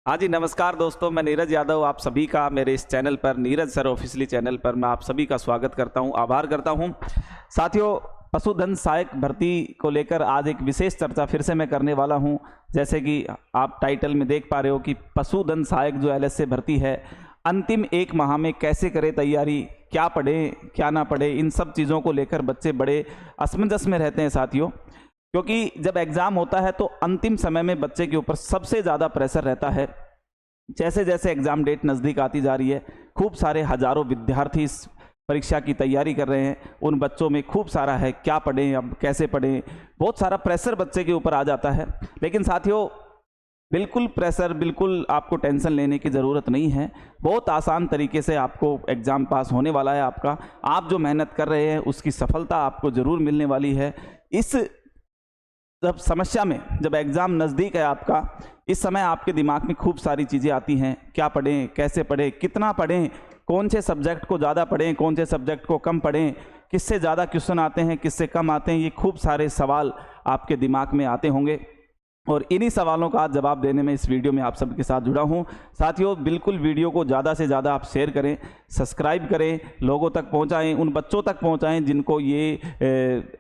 हाँ जी, नमस्कार दोस्तों, मैं नीरज यादव आप सभी का मेरे इस चैनल पर नीरज सर ऑफिशियली चैनल पर मैं आप सभी का स्वागत करता हूँ, आभार करता हूँ। साथियों, पशुधन सहायक भर्ती को लेकर आज एक विशेष चर्चा फिर से मैं करने वाला हूँ। जैसे कि आप टाइटल में देख पा रहे हो कि पशुधन सहायक जो एलएसए भर्ती है, अंतिम एक माह में कैसे करें तैयारी, क्या पढ़ें क्या ना पढ़ें, इन सब चीज़ों को लेकर बच्चे बड़े असमंजस में रहते हैं साथियों। क्योंकि जब एग्ज़ाम होता है तो अंतिम समय में बच्चे के ऊपर सबसे ज़्यादा प्रेशर रहता है। जैसे जैसे एग्ज़ाम डेट नज़दीक आती जा रही है, खूब सारे हज़ारों विद्यार्थी इस परीक्षा की तैयारी कर रहे हैं। उन बच्चों में खूब सारा है, क्या पढ़ें, अब कैसे पढ़ें, बहुत सारा प्रेशर बच्चे के ऊपर आ जाता है। लेकिन साथियों, बिल्कुल प्रेशर, बिल्कुल आपको टेंशन लेने की ज़रूरत नहीं है। बहुत आसान तरीके से आपको एग्ज़ाम पास होने वाला है आपका। आप जो मेहनत कर रहे हैं उसकी सफलता आपको ज़रूर मिलने वाली है। इस जब समस्या में, जब एग्ज़ाम नज़दीक है आपका, इस समय आपके दिमाग में खूब सारी चीज़ें आती हैं। क्या पढ़ें, कैसे पढ़ें, कितना पढ़ें, कौन से सब्जेक्ट को ज़्यादा पढ़ें, कौन से सब्जेक्ट को कम पढ़ें, किससे ज़्यादा क्वेश्चन आते हैं, किससे कम आते हैं, ये खूब सारे सवाल आपके दिमाग में आते होंगे। और इन्हीं सवालों का आज जवाब देने में इस वीडियो में आप सबके साथ जुड़ा हूं। साथियों, बिल्कुल वीडियो को ज़्यादा से ज़्यादा आप शेयर करें, सब्सक्राइब करें, लोगों तक पहुंचाएं, उन बच्चों तक पहुंचाएं जिनको ये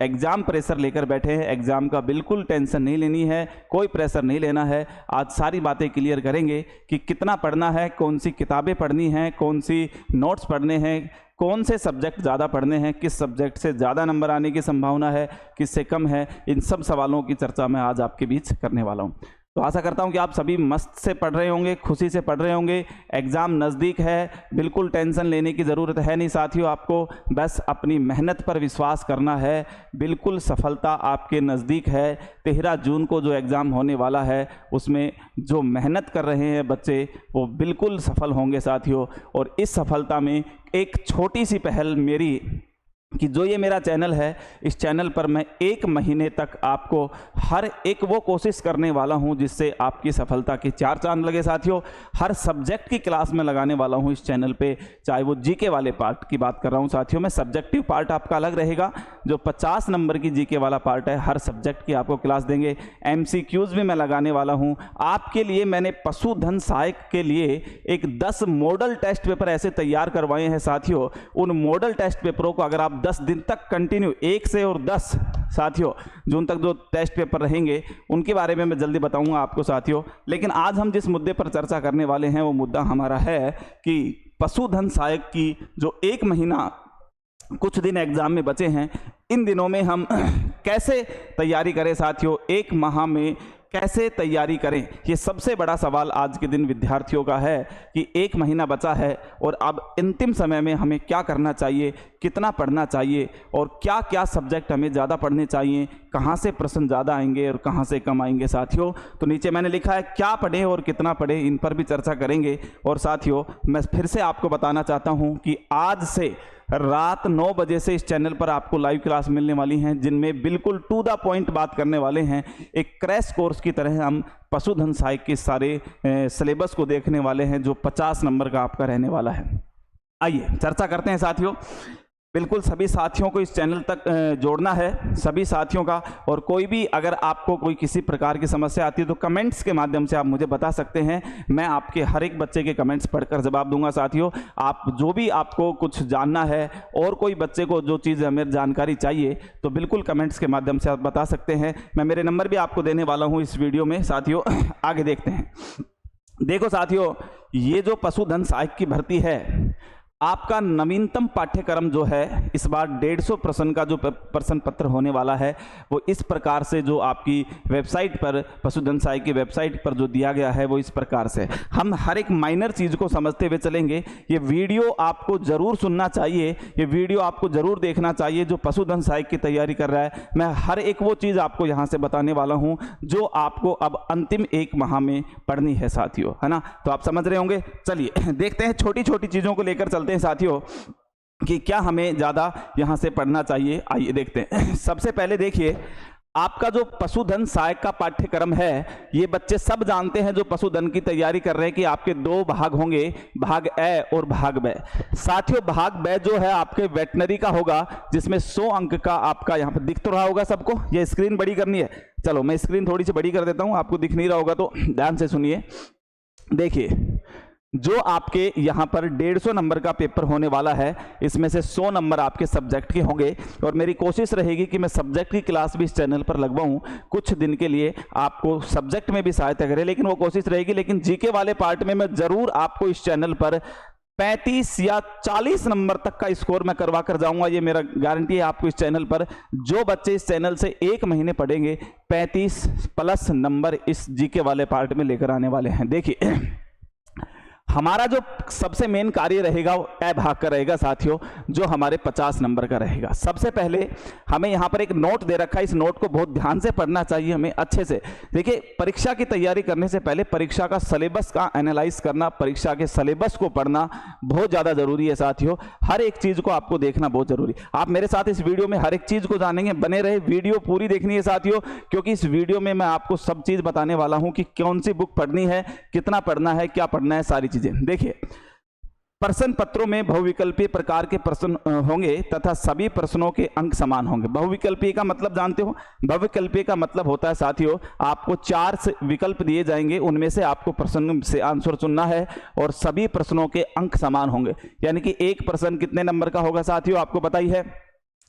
एग्ज़ाम प्रेशर लेकर बैठे हैं। एग्ज़ाम का बिल्कुल टेंशन नहीं लेनी है, कोई प्रेशर नहीं लेना है। आज सारी बातें क्लियर करेंगे कि कितना पढ़ना है, कौन सी किताबें पढ़नी हैं, कौन सी नोट्स पढ़ने हैं, कौन से सब्जेक्ट ज़्यादा पढ़ने हैं, किस सब्जेक्ट से ज़्यादा नंबर आने की संभावना है, किससे कम है। इन सब सवालों की चर्चा मैं आज आपके बीच करने वाला हूं। तो आशा करता हूं कि आप सभी मस्त से पढ़ रहे होंगे, खुशी से पढ़ रहे होंगे। एग्ज़ाम नज़दीक है, बिल्कुल टेंशन लेने की ज़रूरत है नहीं साथियों। आपको बस अपनी मेहनत पर विश्वास करना है, बिल्कुल सफलता आपके नज़दीक है। 13 जून को जो एग्ज़ाम होने वाला है उसमें जो मेहनत कर रहे हैं बच्चे, वो बिल्कुल सफल होंगे साथियों। और इस सफलता में एक छोटी सी पहल मेरी, कि जो ये मेरा चैनल है, इस चैनल पर मैं 1 महीने तक आपको हर एक वो कोशिश करने वाला हूं जिससे आपकी सफलता के 4 चांद लगे साथियों। हर सब्जेक्ट की क्लास में लगाने वाला हूं इस चैनल पे, चाहे वो जीके वाले पार्ट की बात कर रहा हूं साथियों मैं। सब्जेक्टिव पार्ट आपका अलग रहेगा, जो 50 नंबर की जीके वाला पार्ट है, हर सब्जेक्ट की आपको क्लास देंगे। MCQs भी मैं लगाने वाला हूँ आपके लिए। मैंने पशुधन सहायक के लिए एक 10 मॉडल टेस्ट पेपर ऐसे तैयार करवाए हैं साथियों। उन मॉडल टेस्ट पेपरों को अगर आप 10 दिन तक कंटिन्यू, 1 से और 10 साथियों, जून तक जो टेस्ट पेपर रहेंगे उनके बारे में मैं जल्दी बताऊंगा आपको साथियों। लेकिन आज हम जिस मुद्दे पर चर्चा करने वाले हैं वो मुद्दा हमारा है कि पशुधन सहायक की जो 1 महीना, कुछ दिन एग्जाम में बचे हैं, इन दिनों में हम कैसे तैयारी करें साथियों, 1 माह में कैसे तैयारी करें। ये सबसे बड़ा सवाल आज के दिन विद्यार्थियों का है कि 1 महीना बचा है और अब अंतिम समय में हमें क्या करना चाहिए, कितना पढ़ना चाहिए और क्या क्या सब्जेक्ट हमें ज़्यादा पढ़ने चाहिए, कहाँ से प्रश्न ज़्यादा आएंगे और कहाँ से कम आएंगे साथियों। तो नीचे मैंने लिखा है क्या पढ़ें और कितना पढ़ें, इन पर भी चर्चा करेंगे। और साथियों, मैं फिर से आपको बताना चाहता हूँ कि आज से रात 9 बजे से इस चैनल पर आपको लाइव क्लास मिलने वाली हैं, जिनमें बिल्कुल टू द पॉइंट बात करने वाले हैं। एक क्रैश कोर्स की तरह हम पशुधन सहायक के सारे सिलेबस को देखने वाले हैं, जो 50 नंबर का आपका रहने वाला है। आइए चर्चा करते हैं साथियों। बिल्कुल सभी साथियों को इस चैनल तक जोड़ना है, सभी साथियों का। और कोई भी अगर आपको कोई किसी प्रकार की समस्या आती है तो कमेंट्स के माध्यम से आप मुझे बता सकते हैं। मैं आपके हर एक बच्चे के कमेंट्स पढ़कर जवाब दूंगा साथियों। आप जो भी आपको कुछ जानना है और कोई बच्चे को जो चीज़ हमें जानकारी चाहिए तो बिल्कुल कमेंट्स के माध्यम से आप बता सकते हैं। मैं मेरे नंबर भी आपको देने वाला हूँ इस वीडियो में साथियों। आगे देखते हैं। देखो साथियों, ये जो पशुधन सहायक की भर्ती है, आपका नवीनतम पाठ्यक्रम जो है, इस बार 150 प्रश्न का जो प्रश्न पत्र होने वाला है वो इस प्रकार से, जो आपकी वेबसाइट पर, पशुधन सहायक की वेबसाइट पर जो दिया गया है वो इस प्रकार से। हम हर एक माइनर चीज़ को समझते हुए चलेंगे। ये वीडियो आपको ज़रूर सुनना चाहिए, ये वीडियो आपको ज़रूर देखना चाहिए जो पशुधन सहायक की तैयारी कर रहा है। मैं हर एक वो चीज़ आपको यहाँ से बताने वाला हूँ जो आपको अब अंतिम 1 माह में पढ़नी है साथियों, है ना। तो आप समझ रहे होंगे। चलिए देखते हैं, छोटी छोटी चीज़ों को लेकर चलते हैं साथियों कि क्या हमें ज़्यादा यहाँ से पढ़ना चाहिए। आइए देखते हैं। सबसे पहले देखिए, आपका जो पशुधन सहायक का पाठ्यक्रम है, ये बच्चे सब जानते हैं जो पशुधन की तैयारी कर रहे हैं कि आपके 2 भाग होंगे, भाग ए और भाग ब। साथियों, भाग ब जो है आपके वेटनरी का होगा, जिसमें 100 अंक का आपका यहाँ पर दिख तो रहा होगा सबको। ये स्क्रीन बड़ी करनी है, चलो मैं स्क्रीन थोड़ी सी बड़ी कर देता हूँ, आपको दिख नहीं रहा होगा तो ध्यान से सुनिए। देखिए, जो आपके यहाँ पर 150 नंबर का पेपर होने वाला है, इसमें से 100 नंबर आपके सब्जेक्ट के होंगे और मेरी कोशिश रहेगी कि मैं सब्जेक्ट की क्लास भी इस चैनल पर लगवाऊं कुछ दिन के लिए, आपको सब्जेक्ट में भी सहायता करे, लेकिन वो कोशिश रहेगी। लेकिन जीके वाले पार्ट में मैं जरूर आपको इस चैनल पर 35 या 40 नंबर तक का स्कोर मैं करवा कर जाऊंगा, ये मेरा गारंटी है आपको। इस चैनल पर जो बच्चे इस चैनल से 1 महीने पढ़ेंगे 35+ नंबर इस जीके वाले पार्ट में लेकर आने वाले हैं। देखिए, हमारा जो सबसे मेन कार्य रहेगा वो अ भाग का रहेगा साथियों, जो हमारे 50 नंबर का रहेगा। सबसे पहले हमें यहाँ पर एक नोट दे रखा है, इस नोट को बहुत ध्यान से पढ़ना चाहिए हमें अच्छे से। देखिए, परीक्षा की तैयारी करने से पहले परीक्षा का सिलेबस का एनालाइज करना, परीक्षा के सिलेबस को पढ़ना बहुत ज़्यादा जरूरी है साथियों। हर एक चीज़ को आपको देखना बहुत जरूरी। आप मेरे साथ इस वीडियो में हर एक चीज़ को जानेंगे, बने रहे, वीडियो पूरी देखनी है साथियों, क्योंकि इस वीडियो में मैं आपको सब चीज़ बताने वाला हूँ कि कौन सी बुक पढ़नी है, कितना पढ़ना है, क्या पढ़ना है, सारी चीजें। देखिए, प्रश्न पत्रों में बहुविकल्पीय प्रकार के प्रश्न होंगे तथा सभी प्रश्नों के अंक समान होंगे। बहुविकल्पीय का मतलब जानते हो? बहुविकल्पीय का मतलब होता है साथियों, आपको 4 विकल्प दिए जाएंगे, उनमें से आपको प्रश्न से आंसर चुनना है और सभी प्रश्नों के अंक समान होंगे। यानी कि एक प्रश्न कितने नंबर का होगा साथियों, आपको बताई है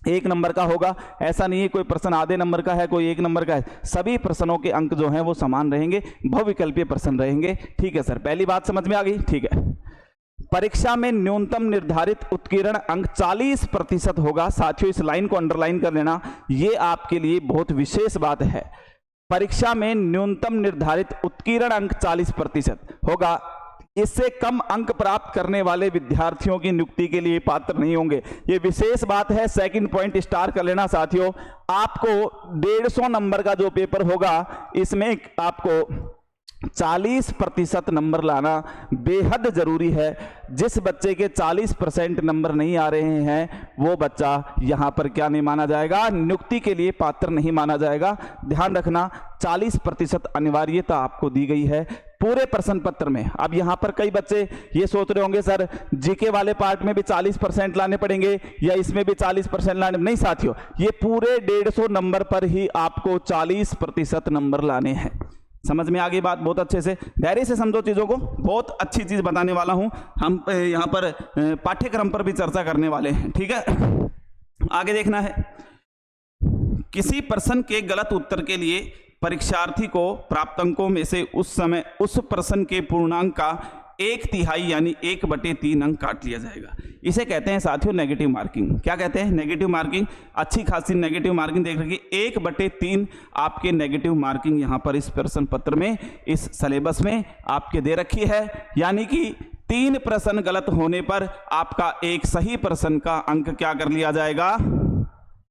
1 नंबर का होगा। ऐसा नहीं है कोई प्रश्न आधे नंबर का है, कोई 1 नंबर का है। सभी प्रश्नों के अंक जो हैं वो समान रहेंगे, बहुविकल्पीय प्रश्न रहेंगे। ठीक है सर, पहली बात समझ में आ गई? ठीक है। परीक्षा में न्यूनतम निर्धारित उत्कीर्ण अंक 40% होगा। साथियों, इस लाइन को अंडरलाइन कर लेना, ये आपके लिए बहुत विशेष बात है। परीक्षा में न्यूनतम निर्धारित उत्कीर्ण अंक 40% होगा। इससे कम अंक प्राप्त करने वाले विद्यार्थियों की नियुक्ति के लिए पात्र नहीं होंगे। ये विशेष बात है, सेकंड पॉइंट स्टार कर लेना साथियों। आपको 150 नंबर का जो पेपर होगा, इसमें आपको 40% नंबर लाना बेहद जरूरी है। जिस बच्चे के 40% नंबर नहीं आ रहे हैं, वो बच्चा यहां पर क्या नहीं माना जाएगा, नियुक्ति के लिए पात्र नहीं माना जाएगा। ध्यान रखना, 40% अनिवार्यता आपको दी गई है पूरे प्रश्न पत्र में। अब यहां पर कई बच्चे ये सोच रहे होंगे, सर जीके वाले पार्ट में भी 40% लाने पड़ेंगे या इसमें भी 40% लाने? नहीं साथियों, ये पूरे 150 नंबर पर ही आपको 40% नंबर लाने हैं। समझ में आ गई बात? बहुत अच्छे से धैर्य से समझो चीजों को, बहुत अच्छी चीज बताने वाला हूं। हम यहां पर पाठ्यक्रम पर भी चर्चा करने वाले हैं। ठीक है, आगे देखना है। किसी प्रश्न के गलत उत्तर के लिए परीक्षार्थी को प्राप्त अंकों में से उस समय उस प्रश्न के पूर्णांक का 1/3 यानी 1/3 अंक काट लिया जाएगा। इसे कहते हैं साथियों नेगेटिव मार्किंग। क्या कहते हैं? Negative marking. अच्छी खासी नेगेटिव मार्किंग देख रखिए, 1/3 आपके नेगेटिव मार्किंग यहां पर इस प्रश्न पत्र में, इस सिलेबस में आपके दे रखी है। यानी कि 3 प्रश्न गलत होने पर आपका एक सही प्रश्न का अंक क्या कर लिया जाएगा,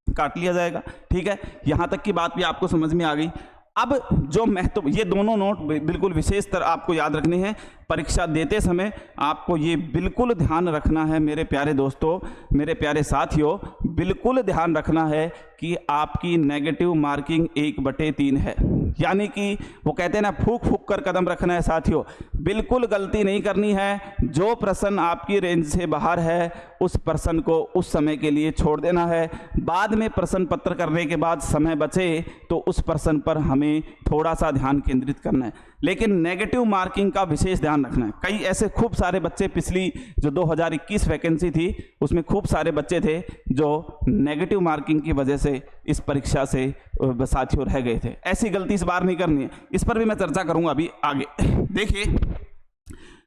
काट लिया जाएगा। ठीक है, यहां तक की बात भी आपको समझ में आ गई। अब जो महत्व, ये दोनों नोट बिल्कुल विशेष तरह आपको याद रखने हैं। परीक्षा देते समय आपको ये बिल्कुल ध्यान रखना है मेरे प्यारे दोस्तों, मेरे प्यारे साथियों, बिल्कुल ध्यान रखना है कि आपकी नेगेटिव मार्किंग 1/3 है। यानी कि वो कहते हैं ना, फूक फूक कर कदम रखना है साथियों, बिल्कुल गलती नहीं करनी है। जो प्रश्न आपकी रेंज से बाहर है, उस प्रश्न को उस समय के लिए छोड़ देना है। बाद में प्रश्न पत्र करने के बाद समय बचे तो उस प्रश्न पर हमें थोड़ा सा ध्यान केंद्रित करना है, लेकिन नेगेटिव मार्किंग का विशेष ध्यान रखना है। कई ऐसे खूब सारे बच्चे, पिछली जो 2021 वैकेंसी थी उसमें खूब सारे बच्चे थे जो नेगेटिव मार्किंग की वजह से इस परीक्षा से साथियों रह गए थे। ऐसी गलती इस बार नहीं करनी है, इस पर भी मैं चर्चा करूंगा अभी आगे। देखिए,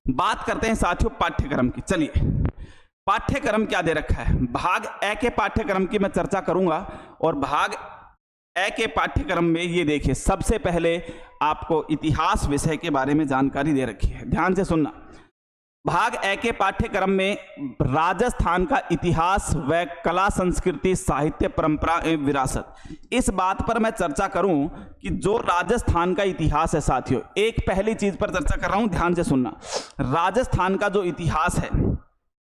बात करते हैं साथियों पाठ्यक्रम की। चलिए, पाठ्यक्रम क्या दे रखा है। भाग ए के पाठ्यक्रम की मैं चर्चा करूंगा और भाग ए के पाठ्यक्रम में ये देखिए, सबसे पहले आपको इतिहास विषय के बारे में जानकारी दे रखी है। ध्यान से सुनना। भाग ए के पाठ्यक्रम में राजस्थान का इतिहास व कला, संस्कृति, साहित्य, परंपरा एवं विरासत, इस बात पर मैं चर्चा करूं कि जो राजस्थान का इतिहास है साथियों, एक पहली चीज पर चर्चा कर रहा हूं, ध्यान से सुनना। राजस्थान का जो इतिहास है,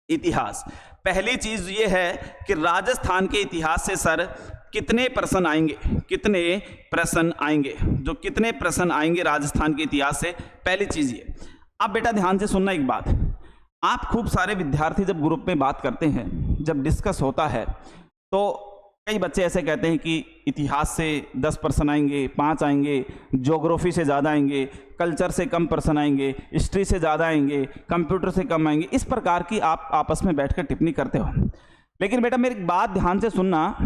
इतिहास, पहली चीज ये है कि राजस्थान के इतिहास से सर कितने प्रश्न आएंगे, कितने प्रश्न आएंगे, जो कितने प्रश्न आएंगे राजस्थान के इतिहास से, पहली चीज ये। अब बेटा ध्यान से सुनना एक बात, आप खूब सारे विद्यार्थी जब ग्रुप में बात करते हैं, जब डिस्कस होता है, तो कई बच्चे ऐसे कहते हैं कि इतिहास से 10 पर्सन आएंगे, 5 आएंगे, ज्योग्राफी से ज़्यादा आएंगे, कल्चर से कम पर्सन आएंगे, हिस्ट्री से ज़्यादा आएंगे, कंप्यूटर से कम आएंगे। इस प्रकार की आप आपस में बैठकर टिप्पणी करते हो। लेकिन बेटा मेरी बात ध्यान से सुनना,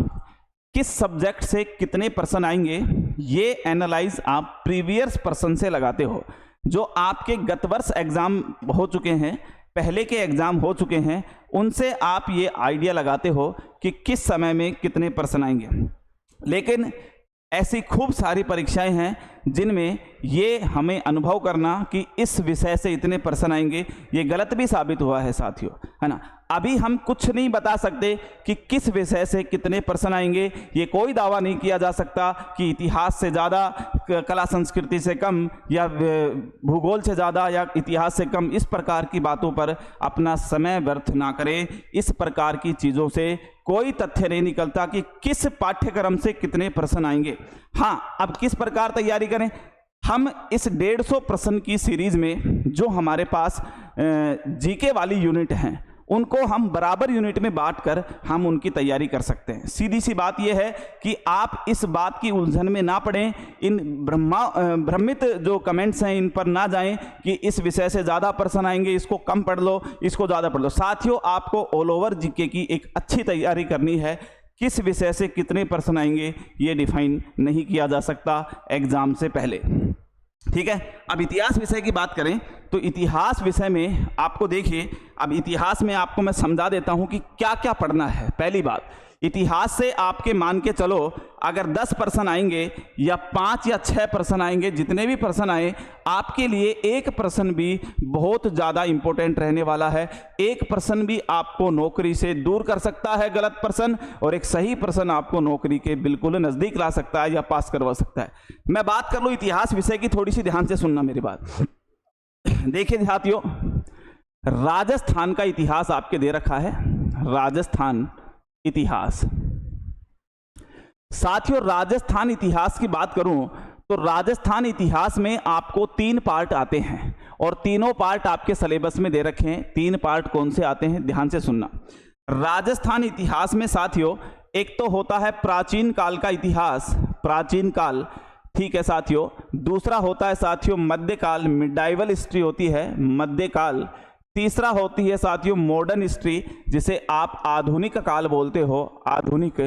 किस सब्जेक्ट से कितने पर्सन आएंगे ये एनालाइज आप प्रीवियस पर्सन से लगाते हो। जो आपके गत वर्ष एग्जाम हो चुके हैं, पहले के एग्जाम हो चुके हैं, उनसे आप ये आइडिया लगाते हो कि किस समय में कितने पर्सन आएंगे। लेकिन ऐसी खूब सारी परीक्षाएं हैं जिनमें ये हमें अनुभव करना कि इस विषय से इतने पर्सन आएंगे, ये गलत भी साबित हुआ है साथियों, है ना। अभी हम कुछ नहीं बता सकते कि किस विषय से कितने पर्सन आएंगे। ये कोई दावा नहीं किया जा सकता कि इतिहास से ज़्यादा, कला संस्कृति से कम, या भूगोल से ज़्यादा, या इतिहास से कम। इस प्रकार की बातों पर अपना समय व्यर्थ ना करें। इस प्रकार की चीज़ों से कोई तथ्य नहीं निकलता कि किस पाठ्यक्रम से कितने प्रश्न आएंगे। हाँ, अब किस प्रकार तैयारी करें। हम इस 150 प्रश्न की सीरीज में जो हमारे पास जीके वाली यूनिट हैं, उनको हम बराबर यूनिट में बांटकर हम उनकी तैयारी कर सकते हैं। सीधी सी बात यह है कि आप इस बात की उलझन में ना पड़ें, इन भ्रमित जो कमेंट्स हैं इन पर ना जाएं कि इस विषय से ज़्यादा पर्सन आएंगे, इसको कम पढ़ लो, इसको ज़्यादा पढ़ लो। साथियों, आपको ऑल ओवर जीके की एक अच्छी तैयारी करनी है। किस विषय से कितने पर्सन आएंगे ये डिफाइन नहीं किया जा सकता एग्जाम से पहले, ठीक है। अब इतिहास विषय की बात करें तो इतिहास विषय में आपको देखिए, अब इतिहास में आपको मैं समझा देता हूं कि क्या क्या पढ़ना है। पहली बात, इतिहास से आपके मान के चलो अगर 10 पर्सन आएंगे या 5 या 6 पर्सन आएंगे, जितने भी पर्सन आए, आपके लिए एक पर्सन भी बहुत ज़्यादा इंपॉर्टेंट रहने वाला है। एक पर्सन भी आपको नौकरी से दूर कर सकता है, गलत पर्सन, और एक सही पर्सन आपको नौकरी के बिल्कुल नज़दीक ला सकता है या पास करवा सकता है। मैं बात कर लूँ इतिहास विषय की, थोड़ी सी ध्यान से सुनना मेरी बात। देखिए साथियों, राजस्थान का इतिहास आपके दे रखा है, राजस्थान इतिहास। साथियों, राजस्थान इतिहास की बात करूं तो राजस्थान इतिहास में आपको 3 पार्ट आते हैं और तीनों पार्ट आपके सिलेबस में दे रखे हैं। 3 पार्ट कौन से आते हैं, ध्यान से सुनना। राजस्थान इतिहास में साथियों एक तो होता है प्राचीन काल का इतिहास, प्राचीन काल, ठीक है साथियों। दूसरा होता है साथियों मध्यकाल, मिडाइवल हिस्ट्री होती है, मध्यकाल। तीसरा होती है साथियों मॉडर्न हिस्ट्री, जिसे आप आधुनिक काल बोलते हो, आधुनिक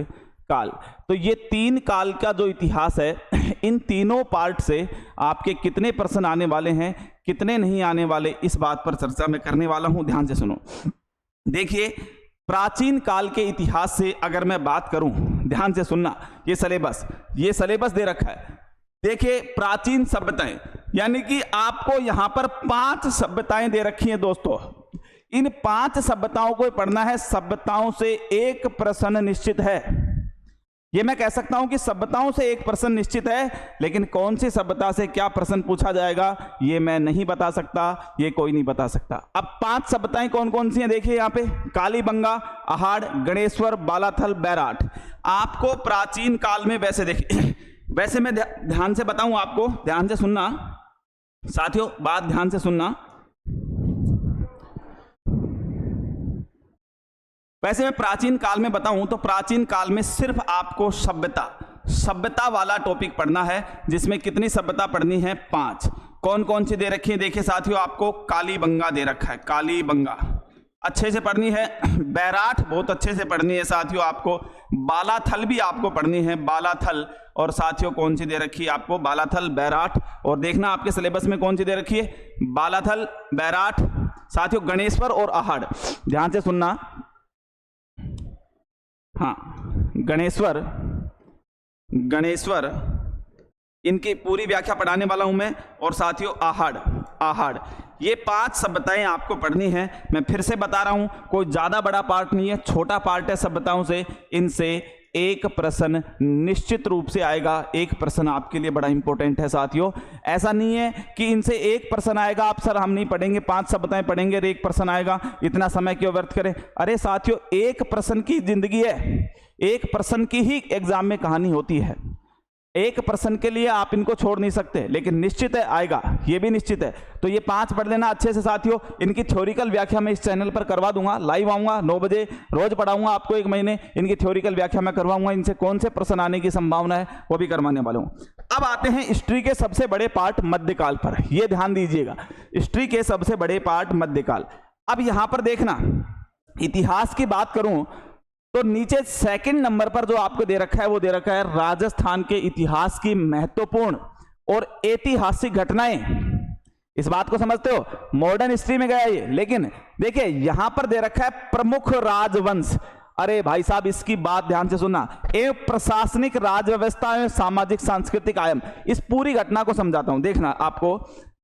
काल। तो ये 3 काल का जो इतिहास है, इन तीनों पार्ट से आपके कितने पर्सन आने वाले हैं, कितने नहीं आने वाले, इस बात पर चर्चा मैं करने वाला हूं। ध्यान से सुनो। देखिए, प्राचीन काल के इतिहास से अगर मैं बात करूं, ध्यान से सुनना, ये सिलेबस दे रखा है। देखिए, प्राचीन सभ्यताएं, यानी कि आपको यहां पर 5 सभ्यताएं दे रखी हैं दोस्तों। इन 5 सभ्यताओं को पढ़ना है। सभ्यताओं से एक प्रश्न निश्चित है। ये मैं कह सकता हूं कि सभ्यताओं से एक प्रश्न निश्चित है, लेकिन कौन सी सभ्यता से क्या प्रश्न पूछा जाएगा ये मैं नहीं बता सकता, ये कोई नहीं बता सकता। अब 5 सभ्यताएं कौन कौन सी हैं देखिए यहाँ पे, कालीबंगा, अहाड़, गणेश्वर, बालाथल, बैराट। आपको प्राचीन काल में वैसे देखिए, वैसे मैं ध्यान से बताऊं आपको, ध्यान से सुनना साथियों, बात ध्यान से सुनना। वैसे मैं प्राचीन काल में बताऊं तो प्राचीन काल में सिर्फ आपको सभ्यता वाला टॉपिक पढ़ना है, जिसमें कितनी सभ्यता पढ़नी है, 5। कौन कौन सी दे रखी है देखिए साथियों, आपको कालीबंगा दे रखा है, कालीबंगा अच्छे से पढ़नी है। बैराठ बहुत अच्छे से पढ़नी है साथियों आपको। बालाथल भी आपको पढ़नी है, बालाथल। और साथियों कौन सी दे रखी है आपको, बालाथल, बैराठ। और देखना आपके सिलेबस में कौन सी दे रखी है, बालाथल, बैराठ। साथियों गणेश्वर और अहाड़, ध्यान से सुनना। हाँ, गणेश्वर इनकी पूरी व्याख्या पढ़ाने वाला हूं मैं। और साथियों आहाड़, ये 5 सभ्यताएं आपको पढ़नी है। मैं फिर से बता रहा हूं, कोई ज्यादा बड़ा पार्ट नहीं है, छोटा पार्ट है सभ्यताओं से। इनसे एक प्रश्न निश्चित रूप से आएगा। एक प्रश्न आपके लिए बड़ा इंपॉर्टेंट है साथियों। ऐसा नहीं है कि इनसे एक प्रश्न आएगा, आप सर हम नहीं पढ़ेंगे, 5 सभ्यताएं पढ़ेंगे और एक प्रश्न आएगा, इतना समय क्यों व्यर्थ करें। अरे साथियों, एक प्रश्न की जिंदगी है, एक प्रश्न की ही एग्जाम में कहानी होती है। एक प्रश्न के लिए आप इनको छोड़ नहीं सकते, लेकिन निश्चित है आएगा, ये भी निश्चित है। तो ये 5 पढ़ लेना अच्छे से साथियों। इनकी थ्योरिकल व्याख्या मैं इस चैनल पर करवा दूंगा, लाइव आऊंगा 9 बजे, रोज पढ़ाऊंगा आपको 1 महीने। इनकी थ्योरिकल व्याख्या मैं करवाऊंगा, इनसे कौन से प्रश्न आने की संभावना है वो भी करवाने वाला हूं। अब आते हैं हिस्ट्री के सबसे बड़े पार्ट मध्यकाल पर, यह ध्यान दीजिएगा, हिस्ट्री के सबसे बड़े पार्ट मध्यकाल। अब यहां पर देखना, इतिहास की बात करूं तो नीचे सेकंड नंबर पर जो आपको दे रखा है वो दे रखा है राजस्थान के इतिहास की महत्वपूर्ण और ऐतिहासिक घटनाएं। इस बात को समझते हो, मॉडर्न हिस्ट्री में गया ये, लेकिन देखिए यहां पर दे रखा है प्रमुख राजवंश। अरे भाई साहब इसकी बात ध्यान से सुनना, एवं प्रशासनिक राजव्यवस्था एवं सामाजिक सांस्कृतिक आयाम। इस पूरी घटना को समझाता हूं, देखना आपको।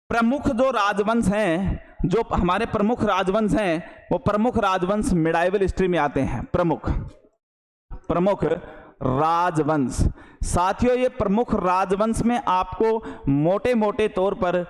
प्रमुख जो राजवंश हैं, जो हमारे प्रमुख राजवंश हैं, वो प्रमुख राजवंश मिडाइवल हिस्ट्री में आते हैं। प्रमुख राजवंश साथियों, ये प्रमुख राजवंश में आपको मोटे मोटे तौर पर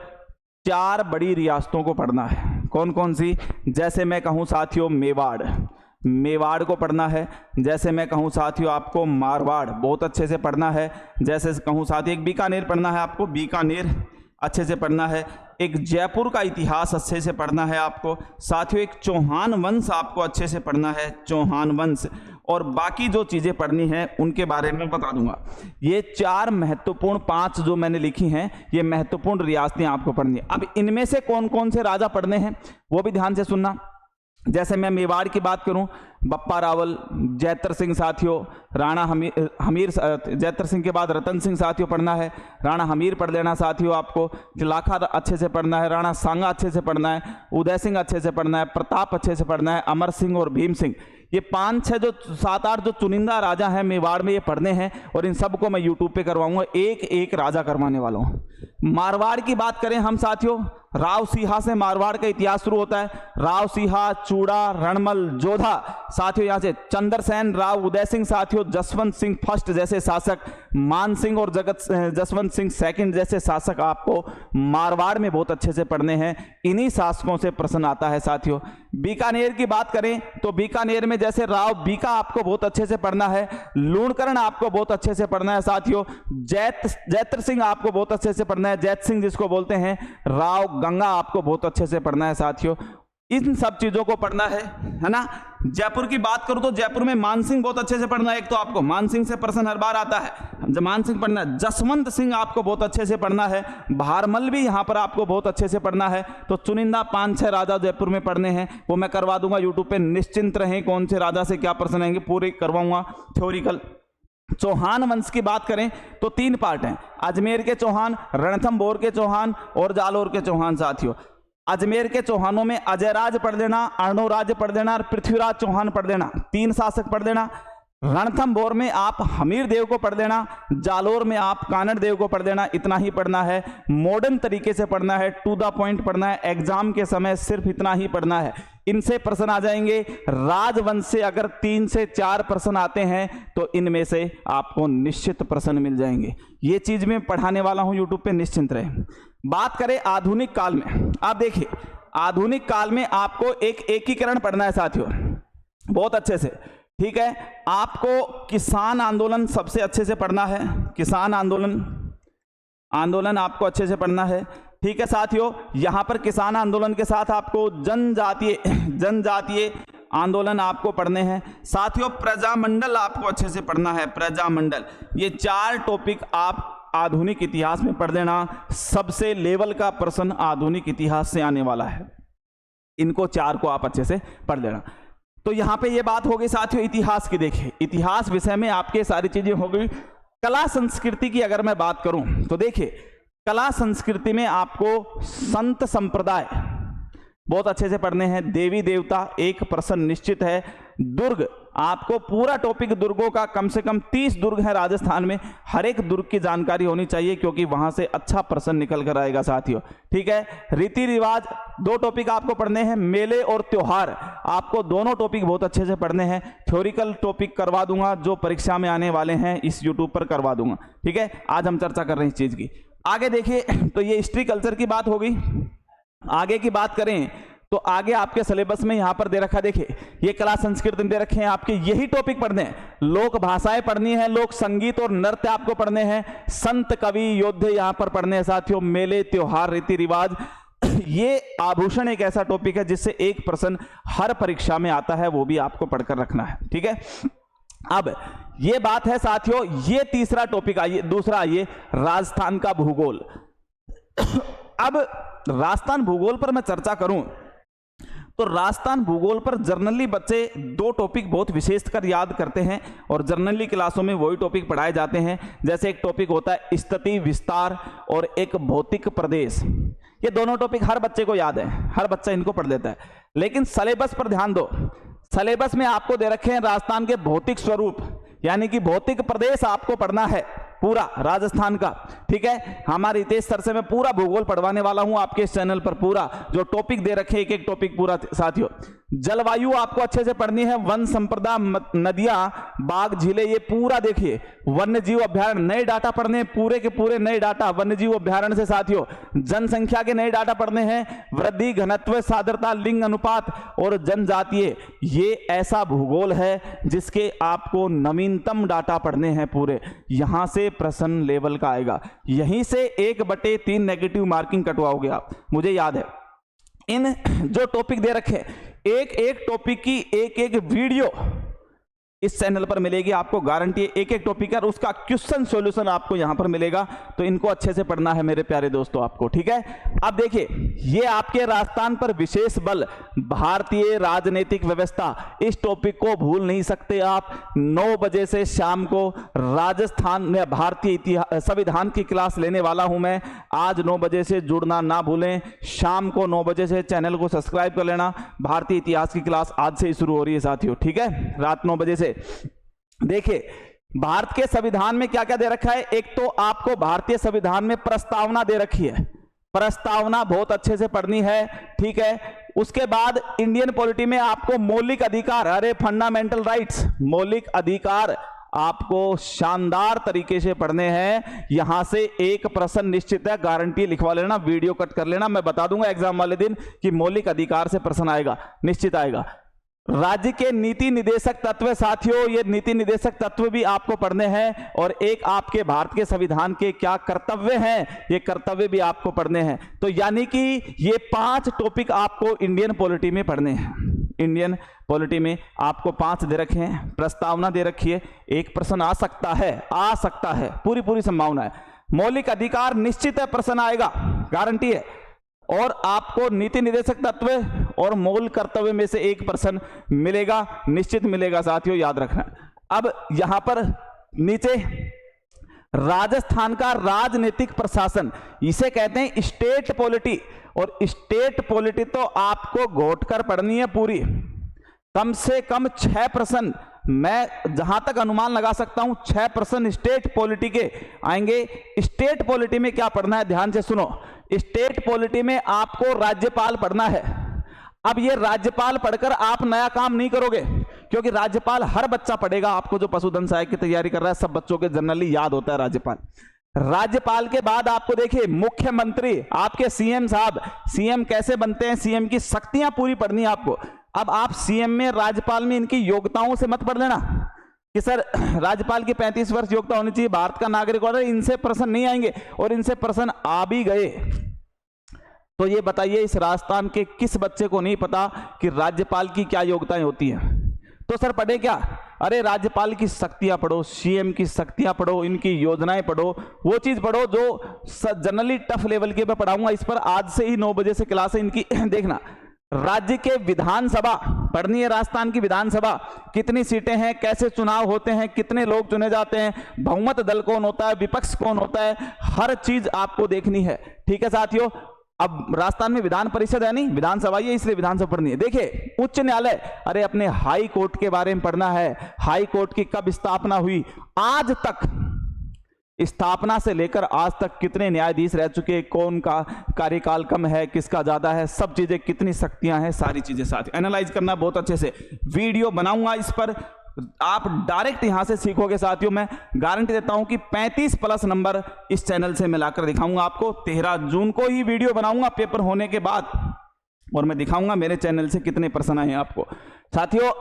4 बड़ी रियासतों को पढ़ना है। कौन कौन सी? जैसे मैं कहूं साथियों मेवाड़ को पढ़ना है। जैसे मैं कहूं साथियों आपको मारवाड़ बहुत अच्छे से पढ़ना है। जैसे कहूं साथियों एक बीकानेर पढ़ना है आपको, बीकानेर अच्छे से पढ़ना है। एक जयपुर का इतिहास अच्छे से पढ़ना है आपको साथियों। एक चौहान वंश आपको अच्छे से पढ़ना है, चौहान वंश। और बाकी जो चीज़ें पढ़नी हैं उनके बारे में बता दूंगा। ये 4 महत्वपूर्ण 5 जो मैंने लिखी हैं, ये महत्वपूर्ण रियासतें आपको पढ़नी है। अब इनमें से कौन कौन से राजा पढ़ने हैं वो भी ध्यान से सुनना। जैसे मैं मेवाड़ की बात करूं, बप्पा रावल, जैतर सिंह साथियों, राणा हमीर जैतर सिंह के बाद रतन सिंह साथियों पढ़ना है। राणा हमीर पढ़ लेना साथियों आपको। तिलाखा अच्छे से पढ़ना है, राणा सांगा अच्छे से पढ़ना है, उदय सिंह अच्छे से पढ़ना है, प्रताप अच्छे से पढ़ना है, अमर सिंह और भीम सिंह। ये 5-6 जो 7-8 जो चुनिंदा राजा हैं मेवाड़ में, ये पढ़ने हैं और इन सबको मैं यूट्यूब पे करवाऊंगा, एक एक राजा करवाने वाला हूँ। मारवाड़ की बात करें हम साथियों, राव सिंहा से मारवाड़ का इतिहास शुरू होता है। राव सिंहा, चूड़ा, रणमल, जोधा साथियों, यहाँ से चंद्रसेन, राव उदय सिंह साथियों, जसवंत सिंह फर्स्ट जैसे शासक, मान सिंह और जसवंत सिंह सेकंड जैसे शासक आपको मारवाड़ में बहुत अच्छे से पढ़ने हैं। इन्हीं शासकों से प्रश्न आता है साथियों। बीकानेर की बात करें तो बीकानेर में जैसे राव बीका आपको बहुत अच्छे से पढ़ना है, लूणकरण आपको बहुत अच्छे से पढ़ना है साथियों, जैत्र सिंह आपको बहुत अच्छे से पढ़ना है, जैत सिंह जिसको बोलते हैं, राव गंगा आपको बहुत अच्छे से पढ़ना है साथियों। इन सब चीजों को पढ़ना है ना। जयपुर की बात करूं तो जयपुर में मानसिंह बहुत अच्छे से पढ़ना है। एक तो आपको मानसिंह से प्रश्न हर बार आता है, मानसिंह पढ़ना है। जसवंत सिंह आपको बहुत अच्छे से पढ़ना है। भारमल भी यहां पर आपको बहुत अच्छे से पढ़ना है। तो चुनिंदा 5-6 राजा जयपुर में पढ़ने हैं, वो मैं करवा दूंगा यूट्यूब पे। निश्चिंत रहें, कौन से राजा से क्या प्रश्न आएंगे पूरे करवाऊंगा थ्योरिकल। चौहान वंश की बात करें तो 3 पार्ट हैं, अजमेर के चौहान, रणथंभौर के चौहान और जालोर के चौहान साथियों। अजमेर के चौहानों में अजयराज पढ़ देना, अर्णोराज पढ़ देना और पृथ्वीराज चौहान पढ़ देना, 3 शासक पढ़ देना। रणथंभौर में आप हमीर देव को पढ़ देना, जालोर में आप कानड़ देव को पढ़ देना। इतना ही पढ़ना है, मॉडर्न तरीके से पढ़ना है, टू द पॉइंट पढ़ना है। एग्जाम के समय सिर्फ इतना ही पढ़ना है। इनसे प्रश्न आ जाएंगे। राजवंश से अगर 3 से 4 प्रश्न आते हैं तो इनमें से आपको निश्चित प्रश्न मिल जाएंगे। ये चीज मैं पढ़ाने वाला हूं यूट्यूब पे, निश्चिंत रहे। बात करें आधुनिक काल में, आप देखिए आधुनिक काल में आपको एक एकीकरण पढ़ना है साथियों बहुत अच्छे से, ठीक है। आपको किसान आंदोलन सबसे अच्छे से पढ़ना है, किसान आंदोलन आपको अच्छे से पढ़ना है, ठीक है साथियों। यहां पर किसान आंदोलन के साथ आपको जनजातीय आंदोलन आपको पढ़ने हैं साथियों। प्रजामंडल आपको अच्छे से पढ़ना है, प्रजामंडल। ये 4 टॉपिक आप आधुनिक इतिहास में पढ़ देना। सबसे लेवल का प्रश्न आधुनिक इतिहास से आने वाला है, इनको 4 को आप अच्छे से पढ़ लेना। तो यहां पे ये बात हो गई साथियों इतिहास की। देखिए इतिहास विषय में आपके सारी चीजें हो गई। कला संस्कृति की अगर मैं बात करूं तो देखिए कला संस्कृति में आपको संत संप्रदाय बहुत अच्छे से पढ़ने हैं। देवी देवता एक प्रश्न निश्चित है। दुर्ग आपको पूरा टॉपिक दुर्गों का, कम से कम 30 दुर्ग है राजस्थान में, हर एक दुर्ग की जानकारी होनी चाहिए क्योंकि वहां से अच्छा प्रश्न निकल कर आएगा साथियों, ठीक है। रीति रिवाज 2 टॉपिक आपको पढ़ने हैं। मेले और त्योहार आपको दोनों टॉपिक बहुत अच्छे से पढ़ने हैं। थ्योरिकल टॉपिक करवा दूंगा जो परीक्षा में आने वाले हैं, इस यूट्यूब पर करवा दूंगा, ठीक है। आज हम चर्चा कर रहे हैं इस चीज की। आगे देखिए तो ये हिस्ट्री कल्चर की बात होगी। आगे की बात करें तो आगे आपके सिलेबस में यहां पर दे रखा, देखिए ये कला संस्कृति दे रखे हैं आपके, यही टॉपिक पढ़ने हैं, लोक भाषाएं पढ़नी है, लोक संगीत और नृत्य आपको पढ़ने हैं, संत कवि योद्धे यहां पर पढ़ने हैं साथियों, मेले त्योहार रीति रिवाज। ये आभूषण एक ऐसा टॉपिक है जिससे 1% हर परीक्षा में आता है, वो भी आपको पढ़कर रखना है, ठीक है। अब ये बात है साथियों, ये तीसरा टॉपिक आइए, दूसरा आइए राजस्थान का भूगोल। अब राजस्थान भूगोल पर मैं चर्चा करूं तो राजस्थान भूगोल पर जर्नली बच्चे 2 टॉपिक बहुत विशेषकर याद करते हैं और जर्नली क्लासों में वही टॉपिक पढ़ाए जाते हैं। जैसे एक टॉपिक होता है स्थिति विस्तार और एक भौतिक प्रदेश। ये दोनों टॉपिक हर बच्चे को याद है, हर बच्चा इनको पढ़ लेता है। लेकिन सिलेबस पर ध्यान दो, सिलेबस में आपको दे रखे हैं राजस्थान के भौतिक स्वरूप, यानी कि भौतिक प्रदेश आपको पढ़ना है पूरा राजस्थान का, ठीक है। हमारे हितेश सर से मैं पूरा भूगोल पढ़वाने वाला हूं आपके इस चैनल पर, पूरा जो टॉपिक दे रखे एक एक टॉपिक पूरा साथियों। जलवायु आपको अच्छे से पढ़नी है, वन संपदा, नदियां, बाग, झीलें, ये पूरा देखिए। वन्य जीव अभ्यारण्य, नए डाटा पढ़ने हैं, पूरे के पूरे नए डाटा वन्य जीव अभ्यारण्य से साथियों। जनसंख्या के नए डाटा पढ़ने हैं, वृद्धि, घनत्व, सान्द्रता, लिंग अनुपात और जनजातीय। ये ऐसा भूगोल है जिसके आपको नवीनतम डाटा पढ़ने हैं पूरे। यहां से प्रश्न लेवल का आएगा, यहीं से 1/3 नेगेटिव मार्किंग कटवाओगे आप, मुझे याद है। इन जो टॉपिक दे रखे एक एक टॉपिक की एक एक वीडियो इस चैनल पर मिलेगी आपको, गारंटी है। एक एक टॉपिक है, उसका क्वेश्चन सॉल्यूशन आपको यहां पर मिलेगा, तो इनको अच्छे से पढ़ना है मेरे प्यारे दोस्तों आपको, ठीक है। अब देखिए ये आपके राजस्थान पर विशेष बल, भारतीय राजनीतिक व्यवस्था, इस टॉपिक को भूल नहीं सकते आप। 9 बजे से शाम को राजस्थान में भारतीय इतिहास संविधान की क्लास लेने वाला हूं मैं। आज 9 बजे से जुड़ना ना भूलें, शाम को 9 बजे से चैनल को सब्सक्राइब कर लेना। भारतीय इतिहास की क्लास आज से ही शुरू हो रही है साथियों, ठीक है, रात 9 बजे से। देखिए भारत के संविधान में क्या क्या दे रखा है। एक तो आपको भारतीय संविधान में प्रस्तावना दे रखी है, प्रस्तावना बहुत अच्छे से पढ़नी है, ठीक है। उसके बाद इंडियन पॉलिटी में आपको मौलिक अधिकार, अरे फंडामेंटल राइट्स, मौलिक अधिकार आपको शानदार तरीके से पढ़ने हैं। यहां से एक प्रश्न निश्चित है, गारंटी लिखवा लेना, वीडियो कट कर लेना, मैं बता दूंगा एग्जाम वाले दिन कि मौलिक अधिकार से प्रश्न आएगा, निश्चित आएगा। राज्य के नीति निदेशक तत्व साथियों, ये नीति निदेशक तत्व भी आपको पढ़ने हैं। और एक आपके भारत के संविधान के क्या कर्तव्य हैं, ये कर्तव्य भी आपको पढ़ने हैं। तो यानी कि ये 5 टॉपिक आपको इंडियन पॉलिटी में पढ़ने हैं। इंडियन पॉलिटी में आपको 5 दे रखे हैं, प्रस्तावना दे रखी है, एक प्रश्न आ सकता है, पूरी संभावना है। मौलिक अधिकार निश्चित है प्रश्न आएगा, गारंटी है। और आपको नीति निदेशक तत्व और मूल कर्तव्य में से एक प्रश्न मिलेगा, निश्चित मिलेगा साथियों, याद रखना। अब यहां पर नीचे राजस्थान का राजनीतिक प्रशासन, इसे कहते हैं स्टेट पॉलिटी। और स्टेट पॉलिटी तो आपको घोट कर पढ़नी है पूरी, कम से कम 6 प्रश्न, मैं जहां तक अनुमान लगा सकता हूं 6 प्रश्न स्टेट पॉलिटी के आएंगे। स्टेट पॉलिटी में क्या पढ़ना है, ध्यान से सुनो। स्टेट पॉलिटी में आपको राज्यपाल पढ़ना है। अब ये राज्यपाल पढ़कर आप नया काम नहीं करोगे, क्योंकि राज्यपाल हर बच्चा पढ़ेगा, आपको जो पशुधन सहायक की तैयारी कर रहा है सब बच्चों के जनरली याद होता है राज्यपाल। राज्यपाल के बाद आपको देखिए मुख्यमंत्री, आपके सीएम साहब, सीएम कैसे बनते हैं, सीएम की शक्तियां पूरी पढ़नी है आपको। अब आप सीएम में, राज्यपाल में इनकी योग्यताओं से मत पढ़ लेना कि सर राज्यपाल की 35 वर्ष योग्यता होनी चाहिए, भारत का नागरिक होना, इनसे प्रश्न नहीं आएंगे। और इनसे प्रश्न आ भी गए तो ये बताइए इस राजस्थान के किस बच्चे को नहीं पता कि राज्यपाल की क्या योग्यताएं होती हैं। तो सर पढ़े क्या, अरे राज्यपाल की शक्तियां पढ़ो, सीएम की शक्तियां पढ़ो, इनकी योजनाएं पढ़ो, वो चीज पढ़ो जो जनरली टफ लेवल के मैं पढ़ाऊंगा। इस पर आज से ही 9 बजे से क्लास है इनकी देखना। राज्य के विधानसभा पढ़नी है, राजस्थान की विधानसभा कितनी सीटें हैं, कैसे चुनाव होते हैं, कितने लोग चुने जाते हैं, बहुमत दल कौन होता है, विपक्ष कौन होता है, हर चीज आपको देखनी है, ठीक है साथियों। अब राजस्थान में विधान परिषद है नहीं, विधानसभा ही है, इसलिए विधानसभा पढ़नी है। देखिए उच्च न्यायालय, अरे अपने हाई कोर्ट के बारे में पढ़ना है। हाई कोर्ट की कब स्थापना हुई, आज तक स्थापना से लेकर आज तक कितने न्यायाधीश रह चुके, कौन का कार्यकाल कम है, किसका ज्यादा है, सब चीजें, कितनी शक्तियां हैं, सारी चीजें साथ एनालाइज करना बहुत अच्छे से। वीडियो बनाऊंगा इस पर, आप डायरेक्ट यहां से सीखोगे साथियों। मैं गारंटी देता हूं कि 35+ नंबर इस चैनल से मिलाकर दिखाऊंगा आपको। 13 जून को ही वीडियो बनाऊंगा पेपर होने के बाद, और मैं दिखाऊंगा मेरे चैनल से कितने प्रश्न आए हैं आपको। साथियों,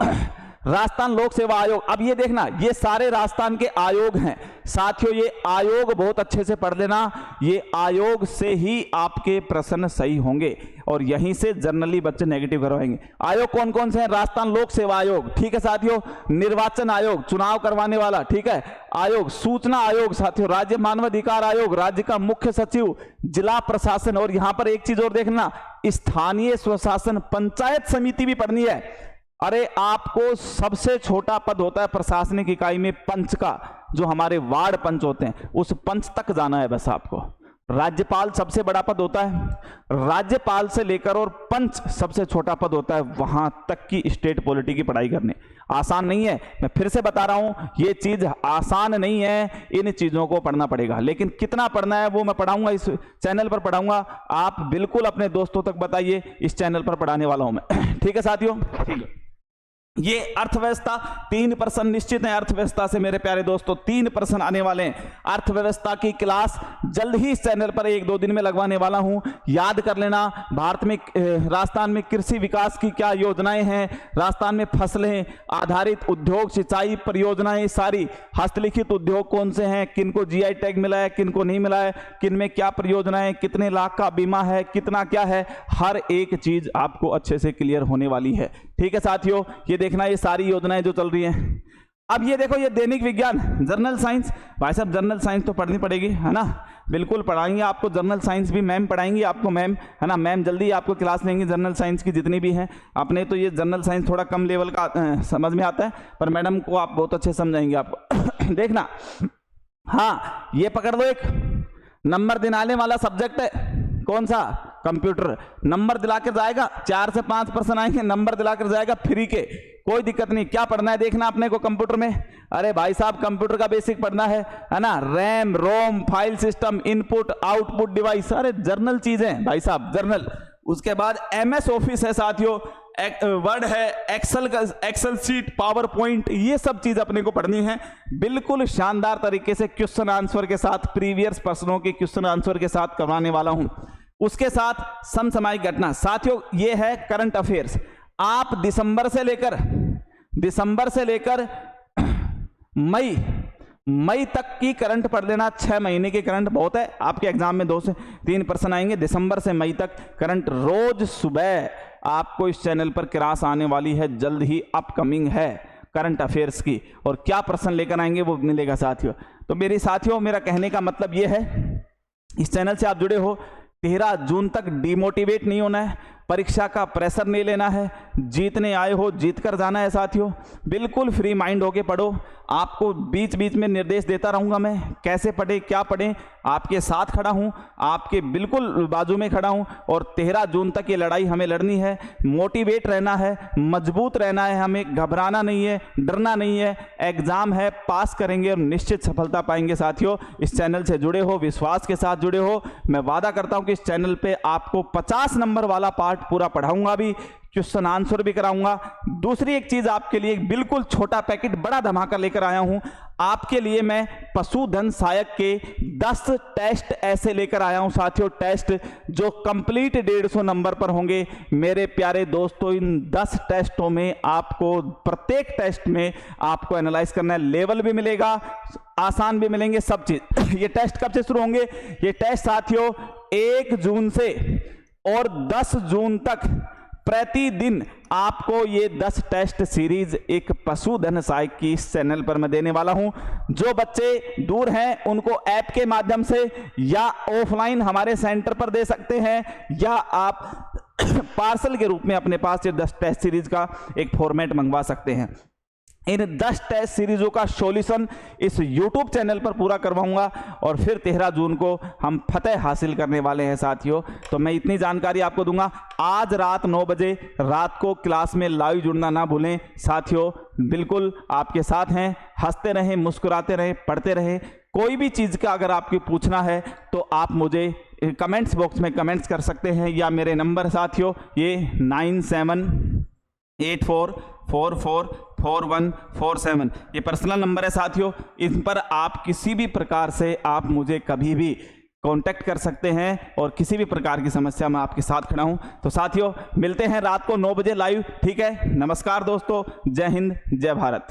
राजस्थान लोक सेवा आयोग, अब ये देखना, ये सारे राजस्थान के आयोग हैं साथियों। ये आयोग बहुत अच्छे से पढ़ लेना, ये आयोग से ही आपके प्रश्न सही होंगे और यहीं से जनरली बच्चे नेगेटिव करवाएंगे। आयोग कौन कौन से हैं? राजस्थान लोक सेवा आयोग, ठीक है साथियों। निर्वाचन आयोग, चुनाव करवाने वाला, ठीक है, आयोग। सूचना आयोग साथियों, राज्य मानवाधिकार आयोग, राज्य का मुख्य सचिव, जिला प्रशासन, और यहां पर एक चीज और देखना, स्थानीय स्वशासन, पंचायत समिति भी पढ़नी है। अरे आपको सबसे छोटा पद होता है प्रशासनिक इकाई में पंच का, जो हमारे वार्ड पंच होते हैं, उस पंच तक जाना है बस आपको। राज्यपाल सबसे बड़ा पद होता है, राज्यपाल से लेकर और पंच सबसे छोटा पद होता है, वहां तक की स्टेट पॉलिटी की पढ़ाई करनी आसान नहीं है। मैं फिर से बता रहा हूं, ये चीज आसान नहीं है, इन चीजों को पढ़ना पड़ेगा। लेकिन कितना पढ़ना है वो मैं पढ़ाऊंगा, इस चैनल पर पढ़ाऊंगा। आप बिल्कुल अपने दोस्तों तक बताइए, इस चैनल पर पढ़ाने वाला हूं मैं। ठीक है साथियों, ठीक है। ये अर्थव्यवस्था 3% निश्चित है। अर्थव्यवस्था से मेरे प्यारे दोस्तों 3% आने वाले हैं। अर्थव्यवस्था की क्लास जल्द ही इस चैनल पर 1-2 दिन में लगवाने वाला हूं, याद कर लेना। भारत में, राजस्थान में कृषि विकास की क्या योजनाएं हैं, राजस्थान में फसलें आधारित उद्योग, सिंचाई परियोजनाएं, सारी हस्तलिखित उद्योग कौन से हैं, किनको जीआई टैग मिला है, किनको नहीं मिला है, किन में क्या परियोजनाएं, कितने लाख का बीमा है, कितना क्या है, हर एक चीज आपको अच्छे से क्लियर होने वाली है। ठीक है साथियों, ये देखना, ये सारी योजनाएं जो चल रही हैं। अब ये देखो, ये दैनिक विज्ञान, जर्नल साइंस, भाई साहब जर्नल साइंस तो पढ़नी पड़ेगी, है ना, बिल्कुल पढ़ाएंगे आपको। जर्नल साइंस भी मैम पढ़ाएंगी आपको, मैम, है ना, मैम जल्दी आपको क्लास लेंगी जर्नल साइंस की जितनी भी हैं। अपने तो ये जर्नल साइंस थोड़ा कम लेवल का समझ में आता है, पर मैडम को आप बहुत अच्छे समझाएंगे आपको। देखना, हाँ ये पकड़ लो, एक नंबर दिलाने वाला सब्जेक्ट है, कौन सा? कंप्यूटर। नंबर दिलाकर जाएगा, 4 से 5% आएंगे, नंबर दिलाकर जाएगा फ्री के, कोई दिक्कत नहीं। क्या पढ़ना है देखना अपने को कंप्यूटर में? अरे भाई साहब कंप्यूटर का बेसिक पढ़ना है ना, RAM ROM, file system, input output device, अरे जर्नल चीजें भाई साहब, जर्नल। उसके बाद MS ऑफिस है साथियों, वर्ड है, एक्सेल शीट, पावर पॉइंट, ये सब चीज अपने को पढ़नी है बिल्कुल शानदार तरीके से, क्वेश्चन आंसर के साथ, प्रीवियस प्रश्नों के क्वेश्चन आंसर के साथ करवाने वाला हूं। उसके साथ समसामयिक घटना साथियों, ये है करंट अफेयर्स। आप दिसंबर से लेकर मई तक की करंट पढ़ लेना। 6 महीने के करंट बहुत है, आपके एग्जाम में 2 से 3% आएंगे। दिसंबर से मई तक करंट रोज सुबह आपको इस चैनल पर क्लास आने वाली है, जल्द ही अपकमिंग है करंट अफेयर्स की, और क्या प्रश्न लेकर आएंगे वो मिलेगा साथियों। तो मेरे साथियों, मेरा कहने का मतलब ये है, इस चैनल से आप जुड़े हो, 13 जून तक डिमोटिवेट नहीं होना है, परीक्षा का प्रेशर नहीं लेना है, जीतने आए हो जीत कर जाना है साथियों। बिल्कुल फ्री माइंड होके पढ़ो, आपको बीच बीच में निर्देश देता रहूंगा मैं, कैसे पढ़े क्या पढ़ें, आपके साथ खड़ा हूं, आपके बिल्कुल बाजू में खड़ा हूं। और 13 जून तक ये लड़ाई हमें लड़नी है, मोटिवेट रहना है, मजबूत रहना है, हमें घबराना नहीं है, डरना नहीं है। एग्जाम है, पास करेंगे और निश्चित सफलता पाएंगे साथियों। इस चैनल से जुड़े हो, विश्वास के साथ जुड़े हो, मैं वादा करता हूं कि इस चैनल पे आपको 50 नंबर वाला पार्ट पूरा पढ़ाऊंगा भी, क्वेश्चन आंसर भी कराऊंगा। दूसरी एक चीज आपके लिए, एक बिल्कुल छोटा पैकेट बड़ा धमाका लेकर आया हूं आपके लिए। मैं पशुधन सहायक के 10 टेस्ट ऐसे लेकर आया हूं साथियों, टेस्ट जो कंप्लीट 150 नंबर पर होंगे। मेरे प्यारे दोस्तों, इन 10 टेस्टों में आपको, प्रत्येक टेस्ट में आपको एनालाइज करना है, लेवल भी मिलेगा, आसान भी मिलेंगे, सब चीज। ये टेस्ट कब से शुरू होंगे? ये टेस्ट साथियों 1 जून से और 10 जून तक प्रतिदिन आपको ये 10 टेस्ट सीरीज एक पशुधन सहायक की इस चैनल पर मैं देने वाला हूं। जो बच्चे दूर हैं उनको ऐप के माध्यम से या ऑफलाइन हमारे सेंटर पर दे सकते हैं, या आप पार्सल के रूप में अपने पास ये 10 टेस्ट सीरीज का एक फॉर्मेट मंगवा सकते हैं। इन 10 टेस्ट सीरीजों का सॉल्यूशन इस YouTube चैनल पर पूरा करवाऊंगा और फिर 13 जून को हम फतेह हासिल करने वाले हैं साथियों। तो मैं इतनी जानकारी आपको दूंगा। आज रात 9 बजे रात को क्लास में लाइव जुड़ना ना भूलें साथियों, बिल्कुल आपके साथ हैं। हंसते रहें, मुस्कुराते रहें, पढ़ते रहें। कोई भी चीज़ का अगर आपको पूछना है तो आप मुझे कमेंट्स बॉक्स में कमेंट्स कर सकते हैं, या मेरे नंबर साथियों ये 9784444147 ये पर्सनल नंबर है साथियों। इन पर आप किसी भी प्रकार से आप मुझे कभी भी कांटेक्ट कर सकते हैं और किसी भी प्रकार की समस्या में आपके साथ खड़ा हूं। तो साथियों मिलते हैं रात को 9 बजे लाइव, ठीक है। नमस्कार दोस्तों, जय हिंद, जय भारत।